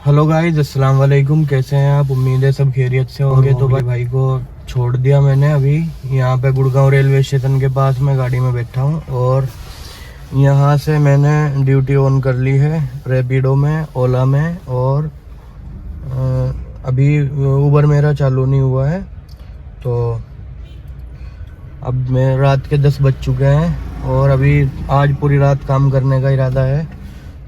Hello guys, अस्सलाम वालेकुम। कैसे हैं आप? उम्मीद है सब खैरियत से होंगे। तो भाई को छोड़ दिया मैंने अभी यहाँ पे गुड़गांव रेलवे स्टेशन के पास। मैं गाड़ी में बैठा हूँ और यहाँ से मैंने ड्यूटी ऑन कर ली है रैपिडो में, ओला में। और अभी उबर मेरा चालू नहीं हुआ है। तो अब मैं रात के 10 बज चुके हैं और अभी आज पूरी रात काम करने का इरादा है।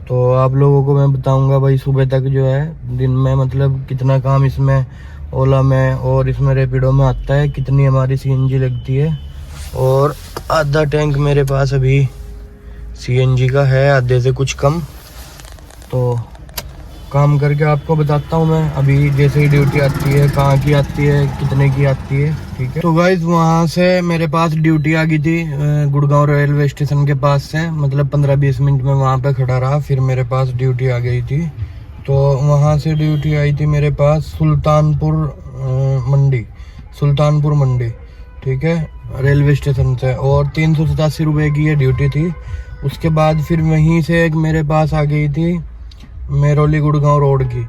तो आप लोगों को मैं बताऊंगा भाई सुबह तक जो है दिन में मतलब कितना काम इसमें ओला में और इसमें रैपिडो में आता है, कितनी हमारी सीएनजी लगती है। और आधा टैंक मेरे पास अभी सीएनजी का है, आधे से कुछ कम। तो काम करके आपको बताता हूँ मैं अभी जैसे ही ड्यूटी आती है, कहाँ की आती है, कितने की आती है। ठीक है, तो गाइस वहाँ से मेरे पास ड्यूटी आ गई थी गुड़गांव रेलवे स्टेशन के पास से। मतलब 15-20 मिनट में वहाँ पे खड़ा रहा, फिर मेरे पास ड्यूटी आ गई थी। तो वहाँ से ड्यूटी आई थी मेरे पास सुल्तानपुर मंडी। ठीक है, रेलवे स्टेशन से। और 387 रुपये की ये ड्यूटी थी। उसके बाद फिर वहीं से एक मेरे पास आ गई थी मेहरौली गुड़गांव रोड की,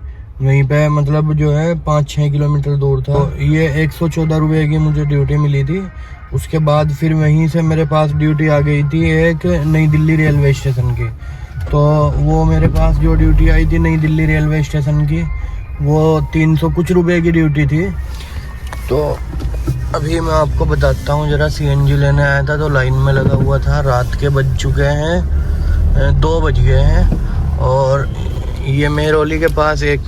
वहीं पे मतलब जो है 5-6 किलोमीटर दूर था। तो ये 114 रुपये की मुझे ड्यूटी मिली थी। उसके बाद फिर वहीं से मेरे पास ड्यूटी आ गई थी एक नई दिल्ली रेलवे स्टेशन की। तो वो मेरे पास जो ड्यूटी आई थी नई दिल्ली रेलवे स्टेशन की, वो 300 कुछ रुपये की ड्यूटी थी। तो अभी मैं आपको बताता हूँ जरा। सीएनजी लेने आया था तो लाइन में लगा हुआ था। रात के बज चुके हैं 2 बज गए हैं। और ये मेहरौली के पास एक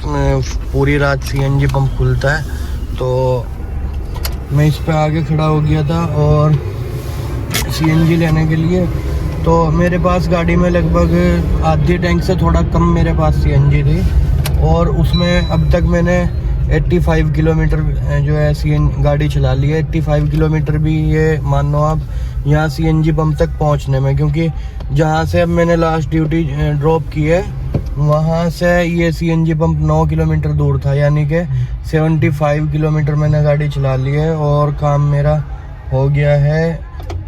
पूरी रात सीएनजी पंप खुलता है। तो मैं इस पे आगे खड़ा हो गया था और सीएनजी लेने के लिए। तो मेरे पास गाड़ी में लगभग आधी टैंक से थोड़ा कम मेरे पास सीएनजी थी। और उसमें अब तक मैंने 85 किलोमीटर जो है गाड़ी चला ली है। 85 किलोमीटर भी ये मान लो आप यहाँ सीएनजी पंप तक पहुँचने में, क्योंकि जहाँ से अब मैंने लास्ट ड्यूटी ड्रॉप की है वहाँ से ये सीएनजी पंप 9 किलोमीटर दूर था। यानी कि 75 किलोमीटर मैंने गाड़ी चला ली है और काम मेरा हो गया है।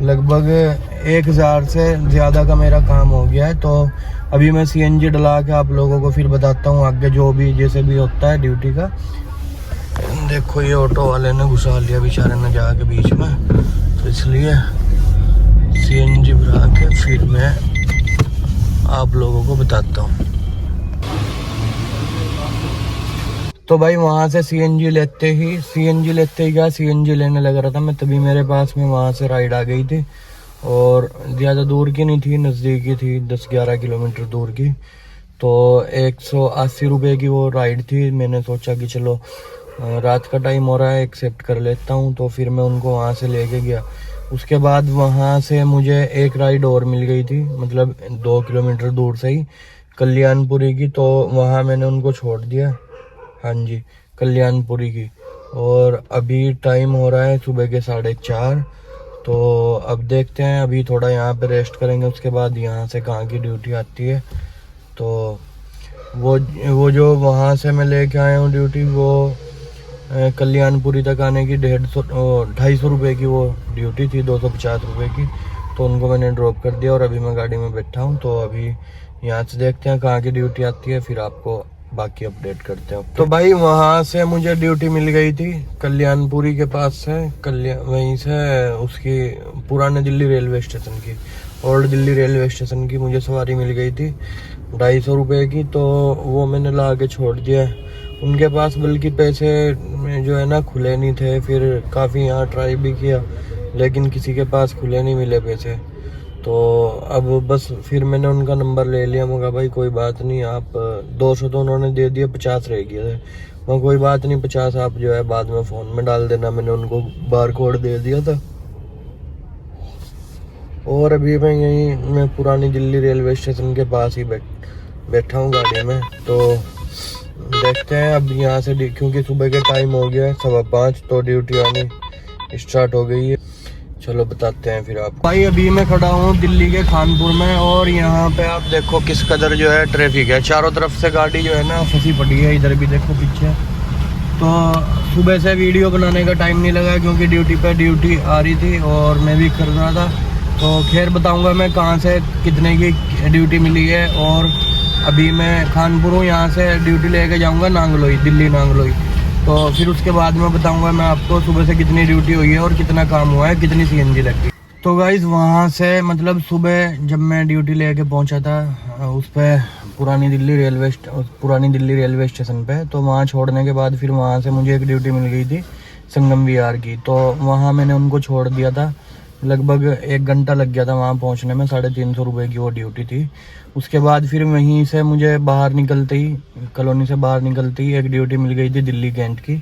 लगभग 1000 से ज़्यादा का मेरा काम हो गया है। तो अभी मैं सीएनजी डला के आप लोगों को फिर बताता हूँ आगे जो भी जैसे भी होता है ड्यूटी का। देखो ये ऑटो वाले ने घुसा लिया बेचारे ने जाके बीच में, तो इसलिए सीएनजी भरा के फिर मैं आप लोगों को बताता हूँ। तो भाई वहाँ से सीएनजी लेते ही क्या सीएनजी लेने लग रहा था मैं, तभी मेरे पास में वहाँ से राइड आ गई थी। और ज़्यादा दूर की नहीं थी, नज़दीकी थी, 10-11 किलोमीटर दूर की। तो 180 रुपये की वो राइड थी। मैंने सोचा कि चलो रात का टाइम हो रहा है, एक्सेप्ट कर लेता हूँ। तो फिर मैं उनको वहाँ से लेके गया। उसके बाद वहाँ से मुझे एक राइड और मिल गई थी, मतलब 2 किलोमीटर दूर से ही, कल्याणपुरी की। तो वहाँ मैंने उनको छोड़ दिया। हाँ जी, कल्याणपुरी की। और अभी टाइम हो रहा है सुबह के 4:30। तो अब देखते हैं, अभी थोड़ा यहाँ पे रेस्ट करेंगे, उसके बाद यहाँ से कहाँ की ड्यूटी आती है। तो वो जो वहाँ से मैं लेके आया हूँ ड्यूटी, वो कल्याणपुरी तक आने की 250 रुपये की वो ड्यूटी थी, 250 रुपये की। तो उनको मैंने ड्रॉप कर दिया और अभी मैं गाड़ी में बैठा हूँ। तो अभी यहाँ से देखते हैं कहाँ की ड्यूटी आती है, फिर आपको बाकी अपडेट करते हैं। तो भाई वहाँ से मुझे ड्यूटी मिल गई थी कल्याणपुरी के पास से, वहीं से उसकी पुराने दिल्ली रेलवे स्टेशन की, ओल्ड दिल्ली रेलवे स्टेशन की मुझे सवारी मिल गई थी 250 रुपये की। तो वो मैंने ला के छोड़ दिया उनके पास। बल्कि पैसे जो है ना खुले नहीं थे। फिर काफ़ी यहाँ ट्राई भी किया लेकिन किसी के पास खुले नहीं मिले पैसे। तो अब बस फिर मैंने उनका नंबर ले लिया। मैं कहा भाई कोई बात नहीं, आप 200 तो उन्होंने दे दिया, 50 रह गया था। मैं कोई बात नहीं, 50 आप जो है बाद में फ़ोन में डाल देना। मैंने उनको बार कोड दे दिया था। और अभी मैं पुरानी दिल्ली रेलवे स्टेशन के पास ही बैठा हूँ गाड़ी में। तो देखते हैं अब यहाँ से, क्योंकि सुबह के टाइम हो गया है 5:15, तो ड्यूटी आनी स्टार्ट हो गई है। चलो बताते हैं फिर आप। भाई अभी मैं खड़ा हूँ दिल्ली के खानपुर में और यहाँ पे आप देखो किस कदर जो है ट्रैफिक है। चारों तरफ से गाड़ी जो है ना फंसी पड़ी है। इधर भी देखो पीछे। तो सुबह से वीडियो बनाने का टाइम नहीं लगा क्योंकि ड्यूटी आ रही थी और मैं भी कर रहा था। तो खैर बताऊँगा मैं कहाँ से कितने की ड्यूटी मिली है और अभी मैं खानपुर हूँ, यहाँ से ड्यूटी लेके जाऊँगा नांगलोई, दिल्ली नांगलोई। तो फिर उसके बाद मैं बताऊँगा मैं आपको सुबह से कितनी ड्यूटी हुई है और कितना काम हुआ है, कितनी CNG लगी। तो गाइस वहाँ से मतलब सुबह जब मैं ड्यूटी लेके पहुँचा था उस पर पुरानी दिल्ली रेलवे स्टेशन पे, तो वहाँ छोड़ने के बाद फिर वहाँ से मुझे एक ड्यूटी मिल गई थी संगम विहार की। तो वहाँ मैंने उनको छोड़ दिया था, लगभग 1 घंटा लग गया था वहाँ पहुँचने में। 350 रुपये की वो ड्यूटी थी। उसके बाद फिर वहीं से मुझे बाहर निकलते ही, कॉलोनी से बाहर निकलते ही एक ड्यूटी मिल गई थी दिल्ली कैंट की।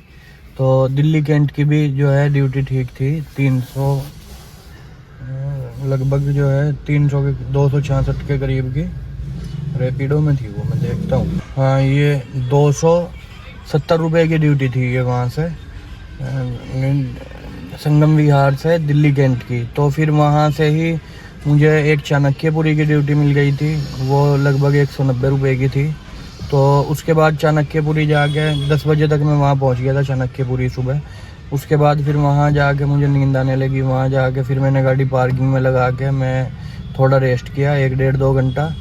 तो दिल्ली कैंट की भी जो है ड्यूटी ठीक थी, 300 लगभग जो है 300 के 266 के करीब की रैपिडो में थी वो, मैं देखता हूँ। हाँ, ये 270 रुपये की ड्यूटी थी ये वहाँ से संगम विहार से दिल्ली कैंट की। तो फिर वहाँ से ही मुझे एक चाणक्यपुरी की ड्यूटी मिल गई थी, वो लगभग 190 रुपये की थी। तो उसके बाद चाणक्यपुरी जाके 10 बजे तक मैं वहाँ पहुँच गया था चाणक्यपुरी सुबह। उसके बाद फिर वहाँ जाके मुझे नींद आने लगी। वहाँ जाके फिर मैंने गाड़ी पार्किंग में लगा के मैं थोड़ा रेस्ट किया, 1-1.5-2 घंटा।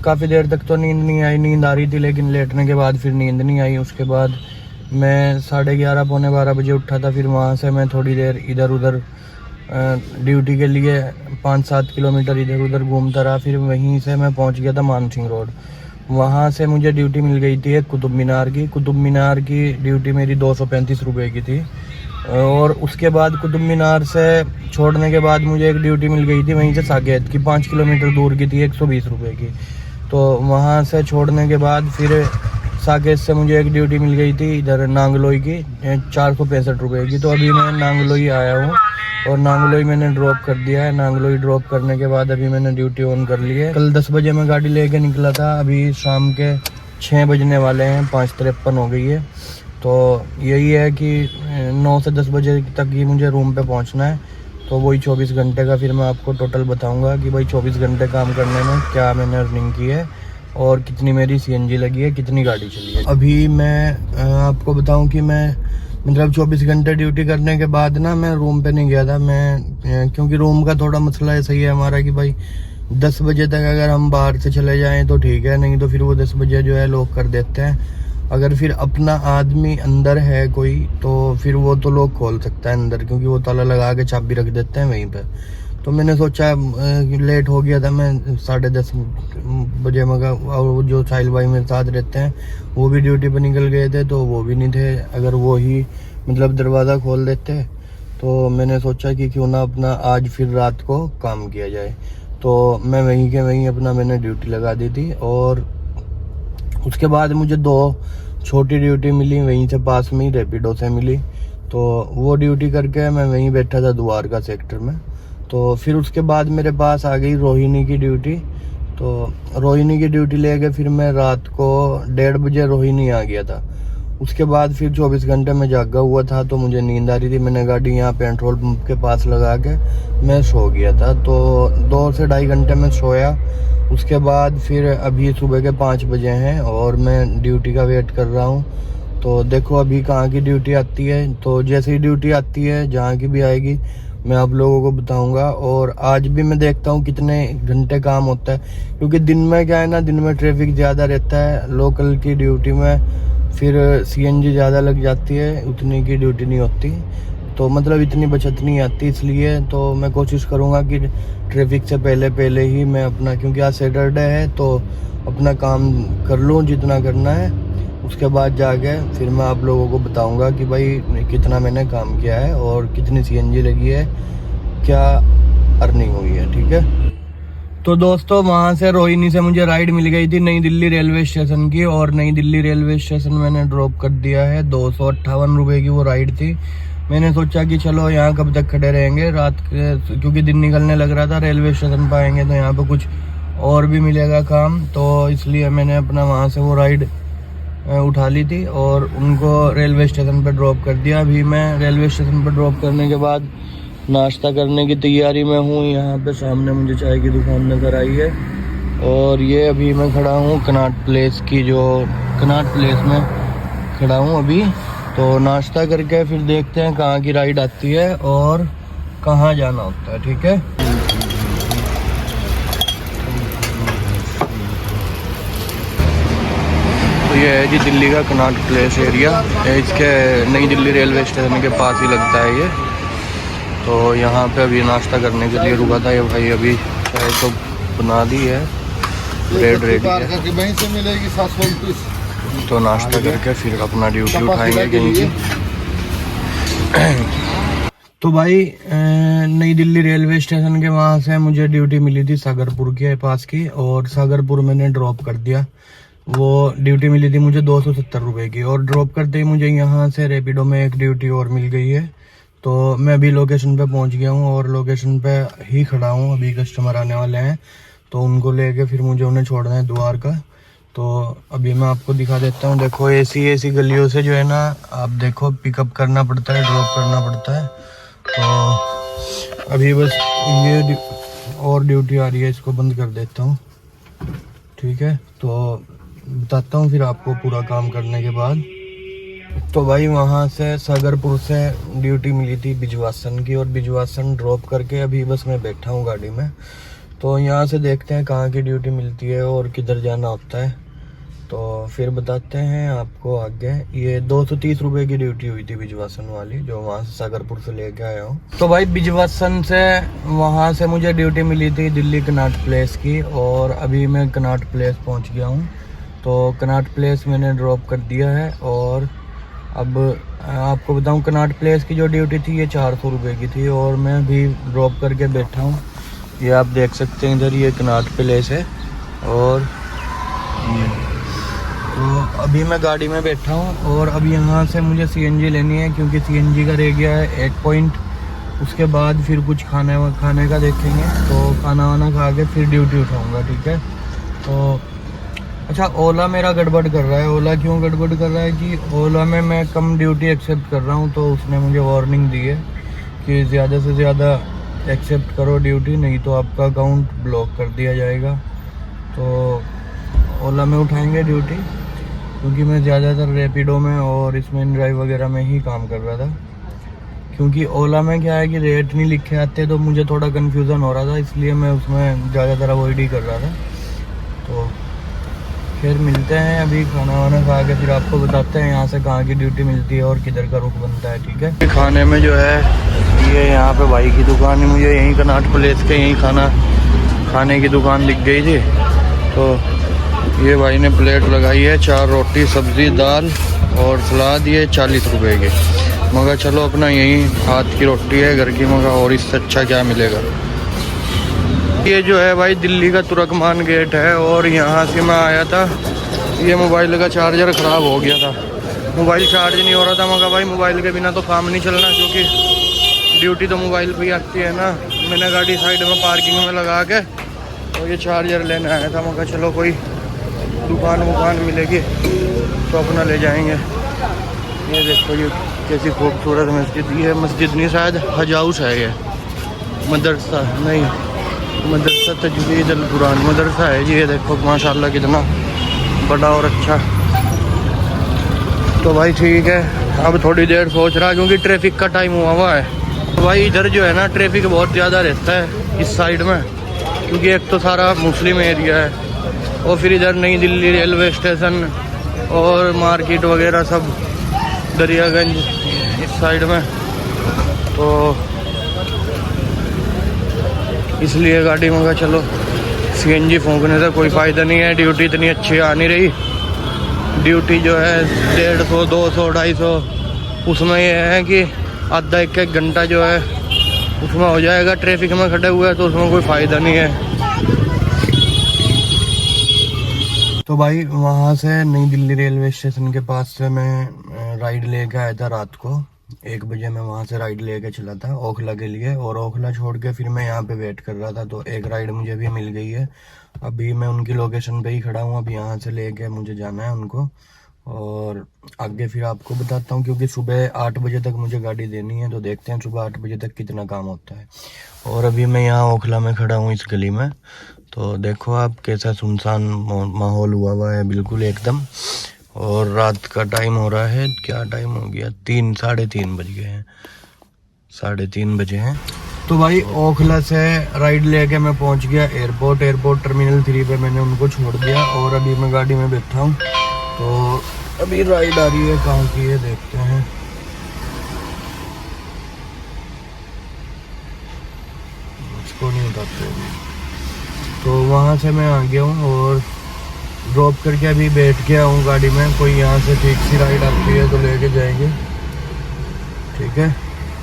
काफ़ी देर तक तो नींद नहीं आई, नींद आ रही थी लेकिन लेटने के बाद फिर नींद नहीं आई। उसके बाद मैं 11:30 पौने 12 बजे उठा था। फिर वहाँ से मैं थोड़ी देर इधर उधर ड्यूटी के लिए 5-7 किलोमीटर इधर उधर घूमता रहा। फिर वहीं से मैं पहुँच गया था मानसिंह रोड। वहाँ से मुझे ड्यूटी मिल गई थी एक कुतुब मीनार की। कुतुब मीनार की ड्यूटी मेरी 235 रुपये की थी। और उसके बाद कुतुब मीनार से छोड़ने के बाद मुझे एक ड्यूटी मिल गई थी वहीं से साकेत की, 5 किलोमीटर दूर की थी, 120 रुपये की। तो वहाँ से छोड़ने के बाद फिर साकेत से मुझे एक ड्यूटी मिल गई थी इधर नांगलोई की, 465 रुपये की। तो अभी मैं नांगलोई आया हूँ और नांगलोई मैंने ड्रॉप कर दिया है। नांगलोई ड्रॉप करने के बाद अभी मैंने ड्यूटी ऑन कर ली है। कल 10 बजे मैं गाड़ी लेके निकला था, अभी शाम के 6 बजने वाले हैं, 5:53 हो गई है। तो यही है कि 9 से 10 बजे तक ही मुझे रूम पे पहुंचना है। तो वही 24 घंटे का फिर मैं आपको टोटल बताऊंगा कि भाई 24 घंटे काम करने में क्या मैंने अर्निंग की है और कितनी मेरी CNG लगी है, कितनी गाड़ी चली है। अभी मैं आपको बताऊं कि मैं मतलब 24 घंटे ड्यूटी करने के बाद ना मैं रूम पे नहीं गया था। मैं क्योंकि रूम का थोड़ा मसला ऐसा ही है हमारा कि भाई 10 बजे तक अगर हम बाहर से चले जाएं तो ठीक है, नहीं तो फिर वो 10 बजे जो है लॉक कर देते हैं। अगर फिर अपना आदमी अंदर है कोई तो फिर वो तो लॉक खोल सकता है अंदर, क्योंकि वो ताला लगा के चाबी रख देते हैं वहीं पे। तो मैंने सोचा लेट हो गया था, मैं 10:30 बजे मगा, और जो साहिल भाई मेरे साथ रहते हैं वो भी ड्यूटी पर निकल गए थे, तो वो भी नहीं थे। अगर वो ही मतलब दरवाज़ा खोल देते तो मैंने सोचा कि क्यों ना अपना आज फिर रात को काम किया जाए। तो मैं वहीं के वहीं अपना मैंने ड्यूटी लगा दी थी। और उसके बाद मुझे 2 छोटी ड्यूटी मिली वहीं से पास में ही, रैपिडो से मिली। तो वो ड्यूटी करके मैं वहीं बैठा था द्वारका सेक्टर में। तो फिर उसके बाद मेरे पास आ गई रोहिणी की ड्यूटी। तो रोहिणी की ड्यूटी लेके फिर मैं रात को 1:30 बजे रोहिणी आ गया था। उसके बाद फिर 24 घंटे में जागा हुआ था, तो मुझे नींद आ रही थी। मैंने गाड़ी यहाँ पेट्रोल पंप के पास लगा के मैं सो गया था। तो 2 से 2.5 घंटे में सोया। उसके बाद फिर अभी सुबह के 5 बजे हैं और मैं ड्यूटी का वेट कर रहा हूँ। तो देखो अभी कहाँ की ड्यूटी आती है। तो जैसे ही ड्यूटी आती है, जहाँ की भी आएगी, मैं आप लोगों को बताऊंगा। और आज भी मैं देखता हूँ कितने घंटे काम होता है, क्योंकि दिन में क्या है ना, दिन में ट्रैफिक ज़्यादा रहता है। लोकल की ड्यूटी में फिर CNG ज़्यादा लग जाती है, उतनी की ड्यूटी नहीं होती, तो मतलब इतनी बचत नहीं आती। इसलिए तो मैं कोशिश करूँगा कि ट्रैफिक से पहले ही मैं अपना, क्योंकि आज सैटरडे है, तो अपना काम कर लूँ जितना करना है। उसके बाद जाके फिर मैं आप लोगों को बताऊंगा कि भाई कितना मैंने काम किया है और कितनी CNG लगी है, क्या अर्निंग हुई है। ठीक है, तो दोस्तों वहाँ से रोहिणी से मुझे राइड मिल गई थी नई दिल्ली रेलवे स्टेशन की, और नई दिल्ली रेलवे स्टेशन मैंने ड्रॉप कर दिया है। 258 रुपये की वो राइड थी। मैंने सोचा कि चलो यहाँ कब तक खड़े रहेंगे रात के, क्योंकि दिन निकलने लग रहा था। रेलवे स्टेशन पर आएंगे तो यहाँ पे कुछ और भी मिलेगा काम, तो इसलिए मैंने अपना वहाँ से वो राइड उठा ली थी और उनको रेलवे स्टेशन पर ड्रॉप कर दिया। अभी मैं रेलवे स्टेशन पर ड्रॉप करने के बाद नाश्ता करने की तैयारी में हूँ। यहाँ पे सामने मुझे चाय की दुकान नज़र आई है, और ये अभी मैं खड़ा हूँ कनॉट प्लेस की, जो कनॉट प्लेस में खड़ा हूँ अभी। तो नाश्ता करके फिर देखते हैं कहाँ की राइड आती है और कहाँ जाना होता है। ठीक है, ये है जी दिल्ली का कनॉट प्लेस एरिया, इसके नई दिल्ली रेलवे स्टेशन के पास ही लगता है ये। तो यहाँ पे अभी नाश्ता करने के लिए रुका था ये भाई, अभी चाय तो बना दी है, ब्रेड रेडी है, वहीं से मिलेगी 729। तो नाश्ता करके फिर अपना ड्यूटी उठाएंगे कहीं की। तो भाई नई दिल्ली रेलवे स्टेशन के वहाँ से मुझे ड्यूटी मिली थी सागरपुर के पास की, और सागरपुर मैंने ड्रॉप कर दिया। वो ड्यूटी मिली थी मुझे 270 रुपये की, और ड्रॉप करते ही मुझे यहाँ से रैपिडो में एक ड्यूटी और मिल गई है। तो मैं अभी लोकेशन पे पहुँच गया हूँ और लोकेशन पे ही खड़ा हूँ। अभी कस्टमर आने वाले हैं तो उनको लेके फिर मुझे उन्हें छोड़ना है द्वारका। तो अभी मैं आपको दिखा देता हूँ। देखो ऐसी गलियों से जो है ना, आप देखो पिकअप करना पड़ता है, ड्रॉप करना पड़ता है। तो अभी बस ये और ड्यूटी आ रही है, इसको बंद कर देता हूँ, ठीक है। तो बताता हूँ फिर आपको पूरा काम करने के बाद। तो भाई वहाँ से सागरपुर से ड्यूटी मिली थी बिजवासन की, और बिजवासन ड्रॉप करके अभी बस मैं बैठा हूँ गाड़ी में। तो यहाँ से देखते हैं कहाँ की ड्यूटी मिलती है और किधर जाना होता है, तो फिर बताते हैं आपको आगे। ये 230 रुपये की ड्यूटी हुई थी बिजवासन वाली, जो वहाँ से सागरपुर से लेके आया हूँ। तो भाई बिजवासन से वहाँ से मुझे ड्यूटी मिली थी दिल्ली कनॉट प्लेस की, और अभी मैं कनॉट प्लेस पहुँच गया हूँ। तो कनॉट प्लेस मैंने ड्रॉप कर दिया है, और अब आपको बताऊँ कनॉट प्लेस की जो ड्यूटी थी ये 400 रुपये की थी, और मैं अभी ड्रॉप करके बैठा हूँ। ये आप देख सकते हैं इधर ये कनॉट प्लेस है, और तो अभी मैं गाड़ी में बैठा हूँ। और अब यहाँ से मुझे सीएनजी लेनी है, क्योंकि सीएनजी का रह गया है 1 पॉइंट। उसके बाद फिर कुछ खाने का देखेंगे, तो खाना वाना खा के फिर ड्यूटी उठाऊँगा, ठीक है। तो अच्छा, ओला मेरा गड़बड़ कर रहा है। ओला क्यों गड़बड़ कर रहा है कि ओला में मैं कम ड्यूटी एक्सेप्ट कर रहा हूँ, तो उसने मुझे वार्निंग दी है कि ज़्यादा से ज़्यादा एक्सेप्ट करो ड्यूटी, नहीं तो आपका अकाउंट ब्लॉक कर दिया जाएगा। तो ओला में उठाएंगे ड्यूटी, क्योंकि मैं ज़्यादातर रैपिडो में और इसमें ड्राइव वगैरह में ही काम कर रहा था। क्योंकि ओला में क्या है कि रेट नहीं लिखे आते, तो मुझे थोड़ा कन्फ्यूज़न हो रहा था, इसलिए मैं उसमें ज़्यादातर अवॉइड ही कर रहा था। तो फिर मिलते हैं, अभी खाना वाना खा के फिर आपको बताते हैं यहाँ से कहाँ की ड्यूटी मिलती है और किधर का रुख बनता है, ठीक है। खाने में जो है ये यहाँ पे भाई की दुकान है, मुझे यहीं कनॉट प्लेस के यहीं खाने की दुकान दिख गई थी। तो ये भाई ने प्लेट लगाई है, 4 रोटी सब्जी दाल और सलाद, ये 40 रुपये की। मगर चलो अपना यहीं हाथ की रोटी है घर की, मगर और इससे अच्छा क्या मिलेगा। ये जो है भाई दिल्ली का तुर्कमान गेट है, और यहाँ से मैं आया था, ये मोबाइल का चार्जर ख़राब हो गया था, मोबाइल चार्ज नहीं हो रहा था। मगर भाई मोबाइल के बिना तो काम नहीं चलना, क्योंकि ड्यूटी तो मोबाइल पे ही आती है ना। मैंने गाड़ी साइड में पार्किंग में लगा के और ये चार्जर लेने आया था। मगर चलो कोई दुकान मिलेगी तो अपना ले जाएंगे। ये देखो ये कैसी खूबसूरत मस्जिद, ये मस्जिद नहीं शायद हज हाउस है, ये मदरसा नहीं, मदरसा तजवीद अल कुरान मदरसा है जी। ये देखो माशाल्लाह कितना बड़ा और अच्छा। तो भाई ठीक है, अब थोड़ी देर सोच रहा, क्योंकि ट्रैफिक का टाइम हुआ है। तो भाई इधर जो है ना ट्रैफिक बहुत ज़्यादा रहता है इस साइड में, क्योंकि एक तो सारा मुस्लिम एरिया है, और फिर इधर नई दिल्ली रेलवे स्टेशन और मार्केट वगैरह सब दरियागंज इस साइड में। तो इसलिए गाड़ी में चलो सीएनजी फूंकने से कोई फ़ायदा नहीं है। ड्यूटी इतनी अच्छी आ नहीं रही, ड्यूटी जो है 150, 200, 250, उसमें ये है कि आधा एक घंटा जो है उसमें हो जाएगा। ट्रैफिक में खड़े हुए हैं तो उसमें कोई फ़ायदा नहीं है। तो भाई वहाँ से नई दिल्ली रेलवे स्टेशन के पास से मैं राइड लेके आया था रात को 1 बजे। मैं वहाँ से राइड लेके चला था ओखला के लिए, और ओखला छोड़ के फिर मैं यहाँ पे वेट कर रहा था। तो एक राइड मुझे भी मिल गई है, अभी मैं उनकी लोकेशन पे ही खड़ा हूँ। अब यहाँ से लेके मुझे जाना है उनको, और आगे फिर आपको बताता हूँ, क्योंकि सुबह 8 बजे तक मुझे गाड़ी देनी है। तो देखते हैं सुबह 8 बजे तक कितना काम होता है। और अभी मैं यहाँ ओखला में खड़ा हूँ इस गली में। तो देखो आप कैसा सुनसान माहौल हुआ है बिल्कुल एकदम। और रात का टाइम हो रहा है, क्या टाइम हो गया, 3-3:30 बज गए हैं, 3:30 बजे हैं। तो भाई ओखला से राइड लेके मैं पहुंच गया एयरपोर्ट टर्मिनल 3 पे मैंने उनको छोड़ दिया, और अभी मैं गाड़ी में बैठा हूँ। तो अभी राइड आ रही है, कहाँ की है देखते हैं। इसको नहीं उठाते अभी। तो वहाँ से मैं आ गया हूँ और ड्रॉप करके अभी बैठ गया हूँ गाड़ी में। कोई यहाँ से ठीक सी राइड आती है तो लेके जाएंगे, ठीक है।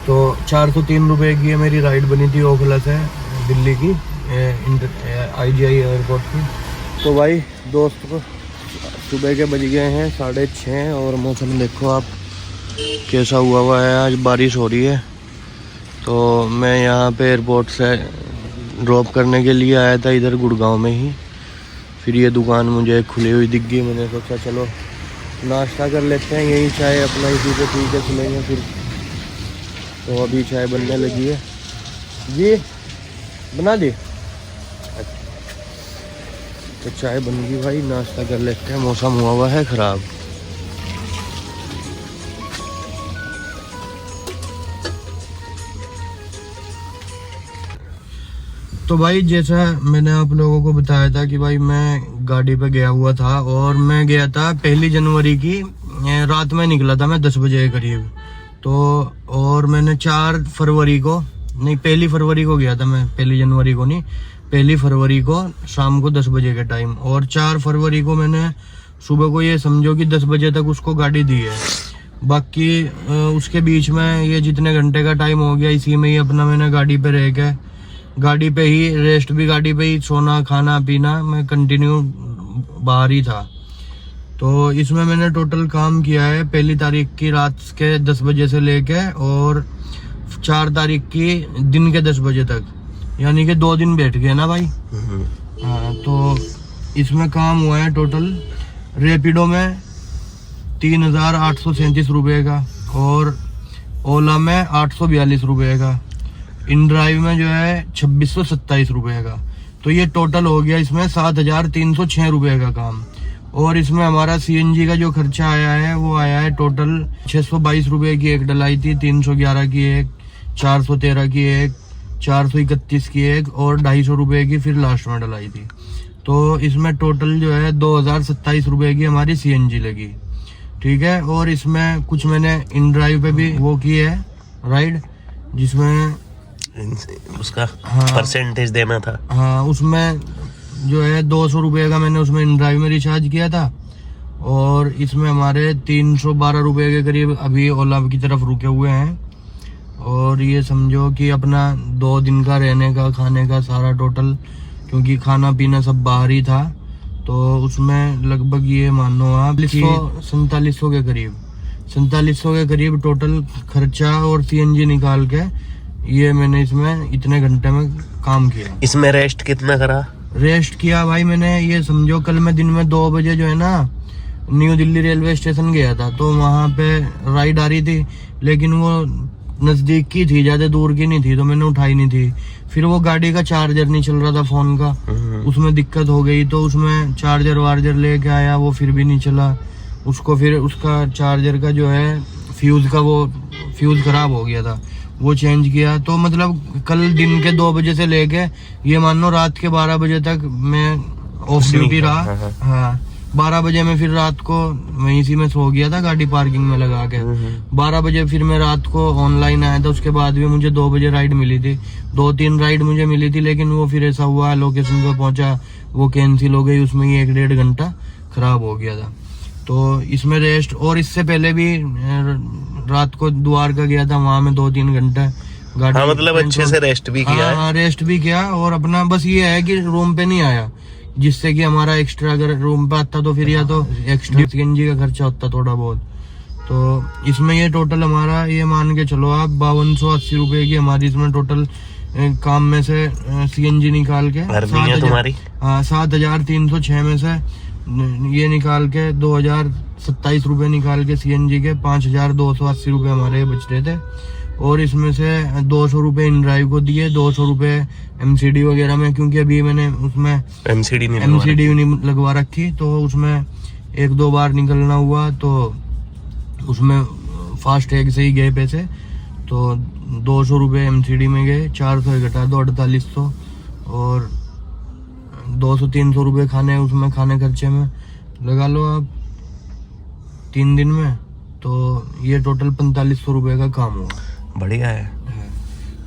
तो 403 रुपये की है मेरी राइड बनी थी ओखला से दिल्ली की IGI एयरपोर्ट की। तो भाई दोस्त को सुबह के बज गए हैं 6:30 और मौसम देखो आप कैसा हुआ है। आज बारिश हो रही है। तो मैं यहाँ पे एयरपोर्ट से ड्रॉप करने के लिए आया था इधर गुड़गांव में ही। फिर ये दुकान मुझे खुली हुई दिख गई। मैंने सोचा चलो नाश्ता कर लेते हैं, यही चाय अपना इसी पे पी के चलेंगे फिर। तो अभी चाय बनने लगी है जी, बना दी। तो चाय बन गई भाई, नाश्ता कर लेते हैं। मौसम हुआ है ख़राब। तो भाई जैसा मैंने आप लोगों को बताया था कि भाई मैं गाड़ी पे गया हुआ था और मैं गया था 1 जनवरी की रात में निकला था मैं 10 बजे के करीब। तो और मैंने 4 फरवरी को नहीं 1 फरवरी को गया था मैं, 1 जनवरी को नहीं 1 फरवरी को शाम को 10 बजे के टाइम। और 4 फरवरी को मैंने सुबह को ये समझो कि 10 बजे तक उसको गाड़ी दी है। बाकी उसके बीच में ये जितने घंटे का टाइम हो गया इसी में ही अपना मैंने गाड़ी पे रह के गाड़ी पे ही रेस्ट भी गाड़ी पे ही, सोना खाना पीना मैं कंटिन्यू बाहर ही था। तो इसमें मैंने टोटल काम किया है 1 तारीख की रात के 10 बजे से लेके और 4 तारीख की दिन के 10 बजे तक, यानी कि 2 दिन बैठ गए ना भाई। हाँ, तो इसमें काम हुआ है टोटल रेपिडो में 3,837 रुपये का और ओला में 842 रुपये का, इन ड्राइव में जो है 2627 रुपये का। तो ये टोटल हो गया इसमें 7,306 रुपये का काम। और इसमें हमारा CNG का जो खर्चा आया है वो आया है टोटल 622 रुपये की एक डलाई थी, 311 की एक, 413 की एक, 431 की एक और 250 रुपये की फिर लास्ट में डलाई थी। तो इसमें टोटल जो है 2,027 रुपये की हमारी CNG लगी, ठीक है। और इसमें कुछ मैंने इन ड्राइव पे भी वो की है राइड, जिसमें उसका परसेंटेज देना था। हाँ, उसमें जो है 200 रुपये का मैंने उसमें इन ड्राइव में रिचार्ज किया था। और इसमें हमारे 312 रुपये के करीब अभी ओला की तरफ रुके हुए हैं। और ये समझो कि अपना 2 दिन का रहने का खाने का सारा टोटल, क्योंकि खाना पीना सब बाहर ही था, तो उसमें लगभग ये मानो आप 4700 के करीब 4700 के करीब टोटल खर्चा और CNG निकाल के ये मैंने इसमें इतने घंटे में काम किया। इसमें रेस्ट कितना करा? रेस्ट किया भाई मैंने, ये समझो कल मैं दिन में 2 बजे जो है ना न्यू दिल्ली रेलवे स्टेशन गया था। तो वहाँ पे राइड आ रही थी, लेकिन वो नजदीक की थी, ज्यादा दूर की नहीं थी, तो मैंने उठाई नहीं थी। फिर वो गाड़ी का चार्जर नहीं चल रहा था फोन का, उसमें दिक्कत हो गई। तो उसमें चार्जर वार्जर लेके आया, वो फिर भी नहीं चला। उसको फिर उसका चार्जर का जो है फ्यूज का वो फ्यूज खराब हो गया था, वो चेंज किया। तो मतलब कल दिन के 2 बजे से लेके ये मान लो रात के 12 बजे तक मैं ऑफ ड्यूटी रहा। हाँ, 12 बजे में फिर रात को वहीं इसी में सो गया था गाड़ी पार्किंग में लगा के। 12 बजे फिर मैं रात को ऑनलाइन आया था। उसके बाद भी मुझे 2 बजे राइड मिली थी, 2-3 राइड मुझे मिली थी, लेकिन वो फिर ऐसा हुआ लोकेशन पे पहुंचा वो कैंसिल हो गई, उसमें ही 1-1.5 घंटा खराब हो गया था। तो इसमें रेस्ट, और इससे पहले भी रात को द्वारका गया था, वहां में 2-3 घंटे गाड़ी। हाँ, मतलब अच्छे से रेस्ट भी किया है। हाँ, रेस्ट भी किया। और अपना बस ये है कि रूम पे नहीं आया, जिससे कि हमारा एक्स्ट्रा अगर रूम पे आता तो फिर या तो एक्स्ट्रा CNG का खर्चा होता थोड़ा बहुत। तो इसमें ये टोटल हमारा ये मान के चलो आप 5280 रुपये की हमारी इसमें टोटल काम में से CNG निकाल के 7,306 में से ये निकाल के 2,027 रुपये निकाल के CNG के 5,280 रुपये हमारे बच रहे थे। और इसमें से 200 रुपये इन ड्राइव को दिए, 200 रुपये MCD वगैरह में, क्योंकि अभी मैंने उसमें MCD नहीं लगवा रखी, तो उसमें 1-2 बार निकलना हुआ, तो उसमें फास्ट टैग से ही गए पैसे। तो 200 रुपये MCD में गए, 400 घटा दो 4800, और 200-300 रुपये खाने उसमें खाने खर्चे में लगा लो आप। 3 दिन में, तो ये टोटल 4500 रुपये का काम हुआ। बढ़िया है।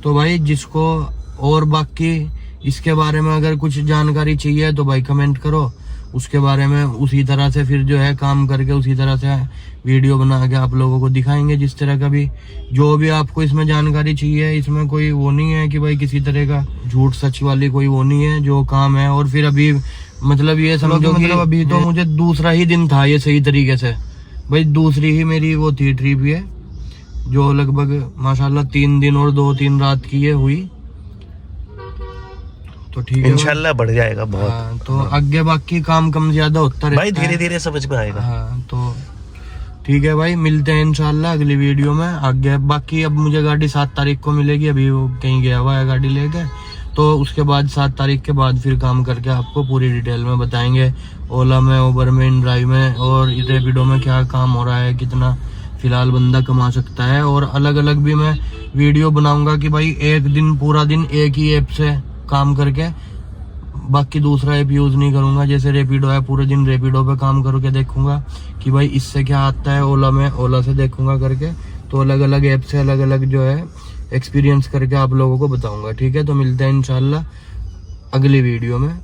तो भाई जिसको और बाकी इसके बारे में अगर कुछ जानकारी चाहिए तो भाई कमेंट करो, उसके बारे में उसी तरह से फिर जो है काम करके उसी तरह से वीडियो बना के आप लोगों को दिखाएंगे। जिस तरह का भी जो भी आपको इसमें जानकारी चाहिए, इसमें कोई वो नहीं है कि भाई किसी तरह का झूठ सच वाली कोई वो नहीं है, जो काम है। और फिर अभी मतलब ये समझो मतलब अभी तो मुझे दूसरा ही दिन था ये सही तरीके से भाई, दूसरी ही मेरी वो थी ट्रिप ये, जो लगभग माशाल्लाह 3 दिन और 2-3 रात की ये हुई। तो ठीक है इंशाल्लाह बढ़ जाएगा बहुत। हाँ, तो आगे बाकी काम कम ज्यादा होता रहता भाई धीरे धीरे समझ में आएगा। हाँ, तो ठीक है भाई, मिलते हैं इंशाल्लाह अगली वीडियो में आगे। बाकी अब मुझे गाड़ी 7 तारीख को मिलेगी, अभी वो कहीं गया हुआ है गाड़ी लेके, तो उसके बाद 7 तारीख के बाद फिर काम करके आपको पूरी डिटेल में बताएंगे। ओला में, उबर में, इनड्राइव में और रैपिडो में क्या काम हो रहा है, कितना फिलहाल बंदा कमा सकता है। और अलग अलग भी मैं वीडियो बनाऊंगा कि भाई एक दिन पूरा दिन एक ही ऐप से काम करके बाकी दूसरा ऐप यूज नहीं करूंगा। जैसे रैपिडो है, पूरे दिन रैपिडो पे काम करके देखूंगा कि भाई इससे क्या आता है। ओला में ओला से देखूंगा करके, तो अलग अलग ऐप से अलग अलग जो है एक्सपीरियंस करके आप लोगों को बताऊंगा। ठीक है, तो मिलते हैं इंशाल्लाह अगली वीडियो में।